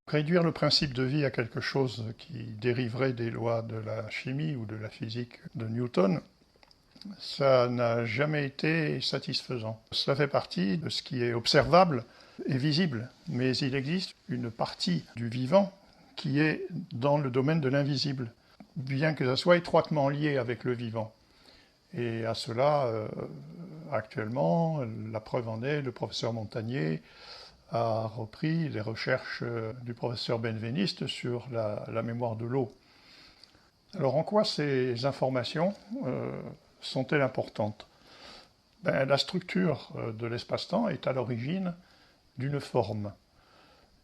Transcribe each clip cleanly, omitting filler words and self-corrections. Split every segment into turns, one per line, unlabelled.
Réduire le principe de vie à quelque chose qui dériverait des lois de la chimie ou de la physique de Newton, ça n'a jamais été satisfaisant. Cela fait partie de ce qui est observable et visible, mais il existe une partie du vivant qui est dans le domaine de l'invisible, bien que ça soit étroitement lié avec le vivant. Et à cela, actuellement, la preuve en est, le professeur Montagnier a repris les recherches du professeur Benveniste sur la mémoire de l'eau. Alors en quoi ces informations sont-elles importantes? La structure de l'espace-temps est à l'origine d'une forme.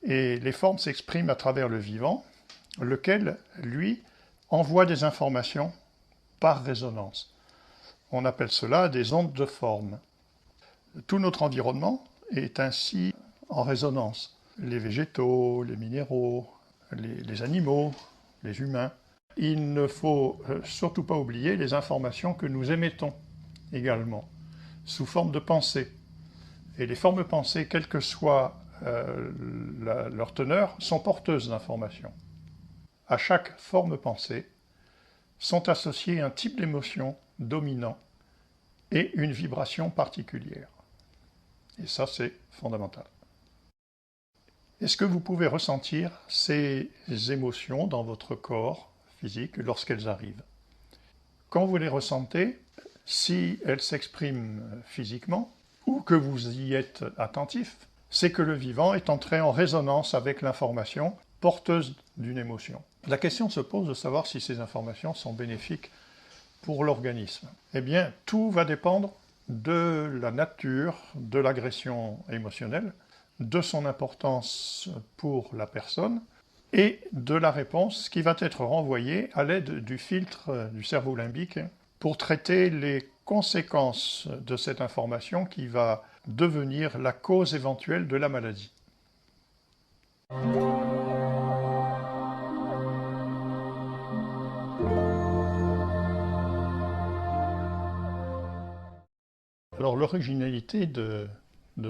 Et les formes s'expriment à travers le vivant, lequel, lui, envoie des informations par résonance. On appelle cela des ondes de forme. Tout notre environnement est ainsi en résonance. Les végétaux, les minéraux, les animaux, les humains. Il ne faut surtout pas oublier les informations que nous émettons également, sous forme de pensée. Et les formes pensées, quelle que soit leur teneur, sont porteuses d'informations. À chaque forme pensée sont associés un type d'émotion dominant et une vibration particulière. Et ça, c'est fondamental. Est-ce que vous pouvez ressentir ces émotions dans votre corps physique lorsqu'elles arrivent? Quand vous les ressentez, si elles s'expriment physiquement, ou que vous y êtes attentif, c'est que le vivant est entré en résonance avec l'information porteuse d'une émotion. La question se pose de savoir si ces informations sont bénéfiques pour l'organisme. Eh bien, tout va dépendre de la nature de l'agression émotionnelle, de son importance pour la personne et de la réponse qui va être renvoyée à l'aide du filtre du cerveau limbique pour traiter les conséquences de cette information qui va devenir la cause éventuelle de la maladie. Alors l'originalité de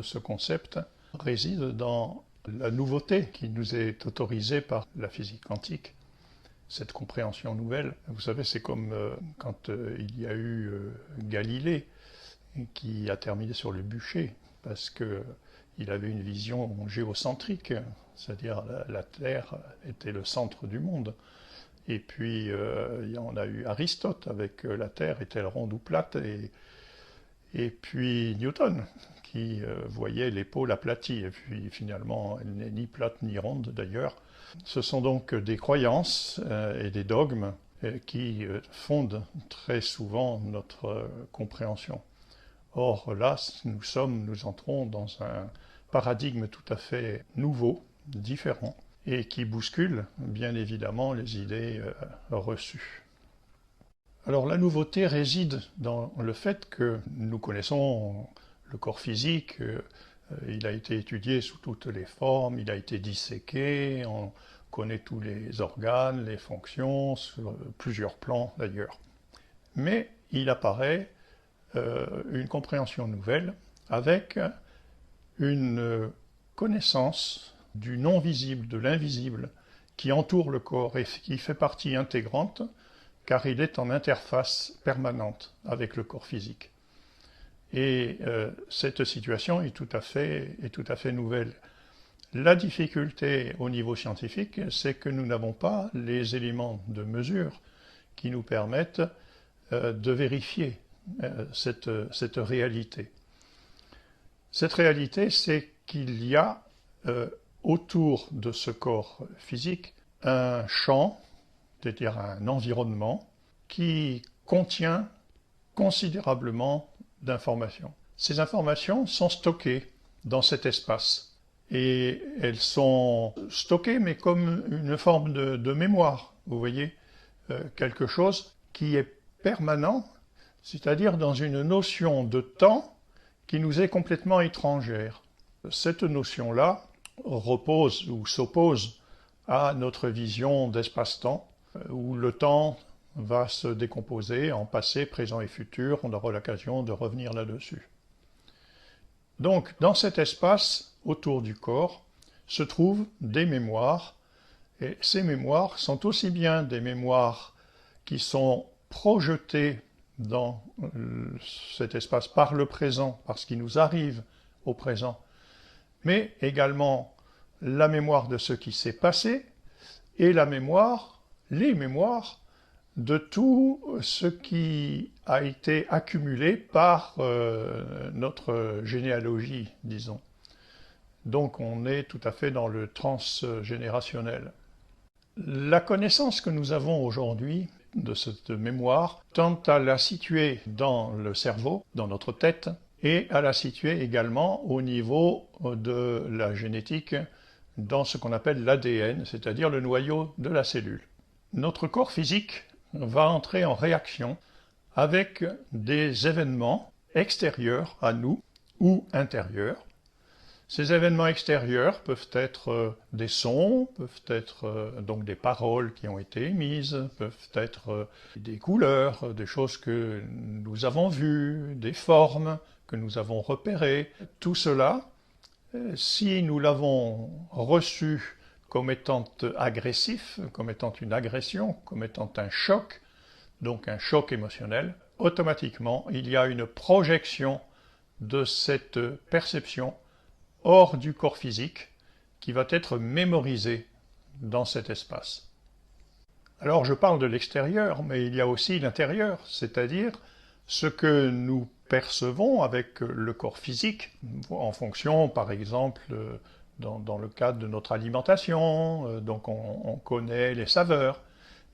ce concept réside dans la nouveauté qui nous est autorisée par la physique quantique, cette compréhension nouvelle. Vous savez, c'est comme quand il y a eu Galilée qui a terminé sur le bûcher, parce qu'il avait une vision géocentrique, c'est-à-dire la Terre était le centre du monde. Et puis on a eu Aristote avec la Terre est-elle ronde ou plate, et puis Newton, qui voyait les pôles aplatis, et puis finalement, elle n'est ni plate ni ronde d'ailleurs. Ce sont donc des croyances et des dogmes qui fondent très souvent notre compréhension. Or là, nous entrons dans un paradigme tout à fait nouveau, différent, et qui bouscule bien évidemment les idées reçues. Alors la nouveauté réside dans le fait que nous connaissons le corps physique, il a été étudié sous toutes les formes, il a été disséqué, on connaît tous les organes, les fonctions, sur plusieurs plans d'ailleurs. Mais il apparaît une compréhension nouvelle avec une connaissance du non-visible, de l'invisible, qui entoure le corps et qui fait partie intégrante car il est en interface permanente avec le corps physique. Et cette situation est tout à fait nouvelle. La difficulté au niveau scientifique, c'est que nous n'avons pas les éléments de mesure qui nous permettent de vérifier cette réalité. Cette réalité, c'est qu'il y a autour de ce corps physique un champ, c'est-à-dire un environnement qui contient considérablement d'informations. Ces informations sont stockées dans cet espace et elles sont stockées mais comme une forme de mémoire, vous voyez, quelque chose qui est permanent, c'est-à-dire dans une notion de temps qui nous est complètement étrangère. Cette notion-là repose ou s'oppose à notre vision d'espace-temps, où le temps va se décomposer en passé, présent et futur. On aura l'occasion de revenir là-dessus. Donc, dans cet espace, autour du corps, se trouvent des mémoires. Et ces mémoires sont aussi bien des mémoires qui sont projetées dans cet espace par le présent, par ce qui nous arrive au présent, mais également la mémoire de ce qui s'est passé et les mémoires de tout ce qui a été accumulé par notre généalogie, disons. Donc on est tout à fait dans le transgénérationnel. La connaissance que nous avons aujourd'hui de cette mémoire tend à la situer dans le cerveau, dans notre tête, et à la situer également au niveau de la génétique, dans ce qu'on appelle l'ADN, c'est-à-dire le noyau de la cellule. Notre corps physique va entrer en réaction avec des événements extérieurs à nous ou intérieurs. Ces événements extérieurs peuvent être des sons, peuvent être donc des paroles qui ont été émises, peuvent être des couleurs, des choses que nous avons vues, des formes que nous avons repérées. Tout cela, si nous l'avons reçu comme étant agressif, comme étant une agression, comme étant un choc, donc un choc émotionnel, automatiquement il y a une projection de cette perception hors du corps physique qui va être mémorisée dans cet espace. Alors je parle de l'extérieur, mais il y a aussi l'intérieur, c'est-à-dire ce que nous percevons avec le corps physique, en fonction, par exemple, dans le cadre de notre alimentation, donc on connaît les saveurs,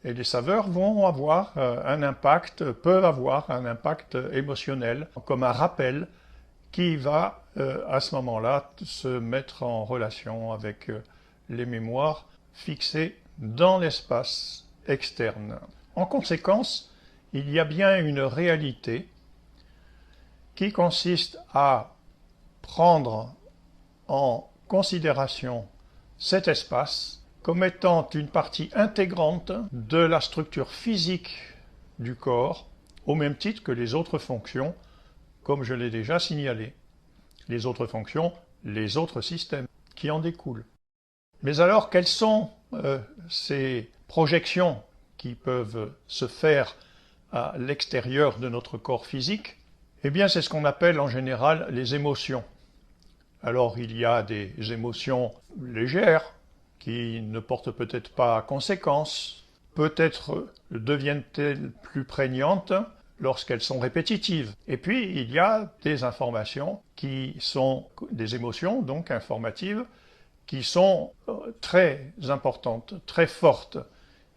et les saveurs vont avoir un impact, peuvent avoir un impact émotionnel, comme un rappel qui va à ce moment-là se mettre en relation avec les mémoires fixées dans l'espace externe. En conséquence, il y a bien une réalité qui consiste à prendre en considération cet espace comme étant une partie intégrante de la structure physique du corps, au même titre que les autres fonctions, comme je l'ai déjà signalé. Les autres fonctions, les autres systèmes qui en découlent. Mais alors, quelles sont ces projections qui peuvent se faire à l'extérieur de notre corps physique? Eh bien, c'est ce qu'on appelle en général les émotions. Alors, il y a des émotions légères qui ne portent peut-être pas conséquence. Peut-être deviennent-elles plus prégnantes lorsqu'elles sont répétitives. Et puis, il y a des informations qui sont des émotions, donc informatives, qui sont très importantes, très fortes,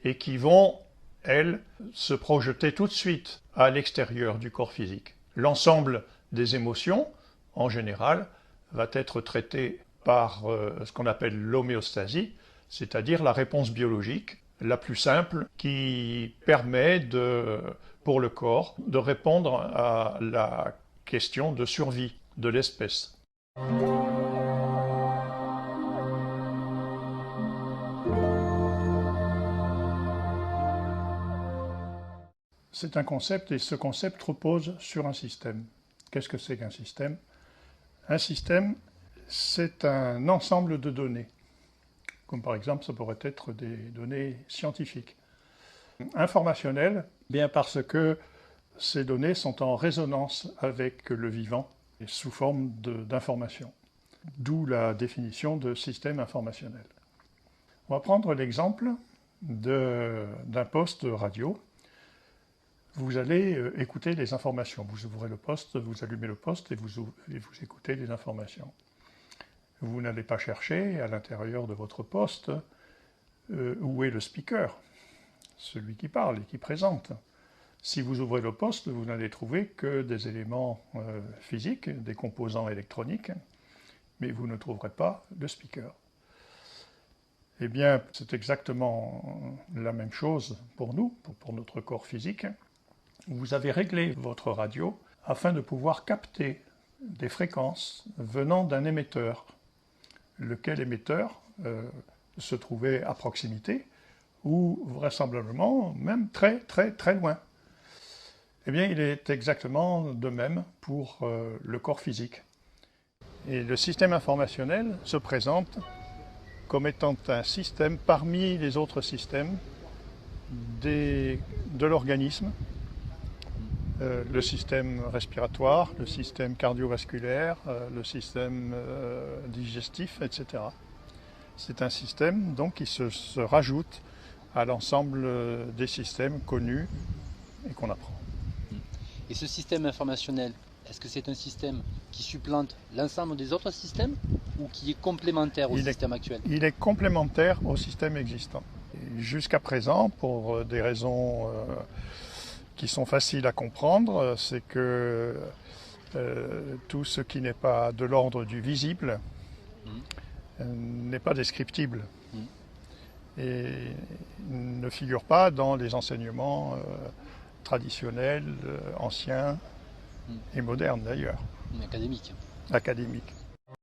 et qui vont, elles, se projeter tout de suite à l'extérieur du corps physique. L'ensemble des émotions, en général, va être traité par ce qu'on appelle l'homéostasie, c'est-à-dire la réponse biologique la plus simple qui permet pour le corps de répondre à la question de survie de l'espèce. C'est un concept et ce concept repose sur un système. Qu'est-ce que c'est qu'un système? Un système, c'est un ensemble de données, comme par exemple ça pourrait être des données scientifiques. Informationnelles, bien parce que ces données sont en résonance avec le vivant sous forme d'informations. D'où la définition de système informationnel. On va prendre l'exemple d'un poste radio. Vous allez écouter les informations. Vous ouvrez le poste, vous allumez le poste et vous écoutez les informations. Vous n'allez pas chercher à l'intérieur de votre poste où est le speaker, celui qui parle et qui présente. Si vous ouvrez le poste, vous n'allez trouver que des éléments physiques, des composants électroniques, mais vous ne trouverez pas le speaker. Eh bien, c'est exactement la même chose pour nous, pour notre corps physique. Vous avez réglé votre radio afin de pouvoir capter des fréquences venant d'un émetteur. Lequel émetteur se trouvait à proximité ou vraisemblablement même très très très loin. Eh bien, il est exactement de même pour le corps physique. Et le système informationnel se présente comme étant un système parmi les autres systèmes de l'organisme, le système respiratoire, le système cardiovasculaire, le système digestif, etc. C'est un système donc qui se rajoute à l'ensemble des systèmes connus et qu'on apprend.
Et ce système informationnel, est-ce que c'est un système qui supplante l'ensemble des autres systèmes ou qui est complémentaire au système actuel?
Il est complémentaire au système existant. Jusqu'à présent, pour des raisons qui sont faciles à comprendre, c'est que tout ce qui n'est pas de l'ordre du visible n'est pas descriptible et ne figure pas dans les enseignements traditionnels, anciens et modernes d'ailleurs.
Académique.
Académiques.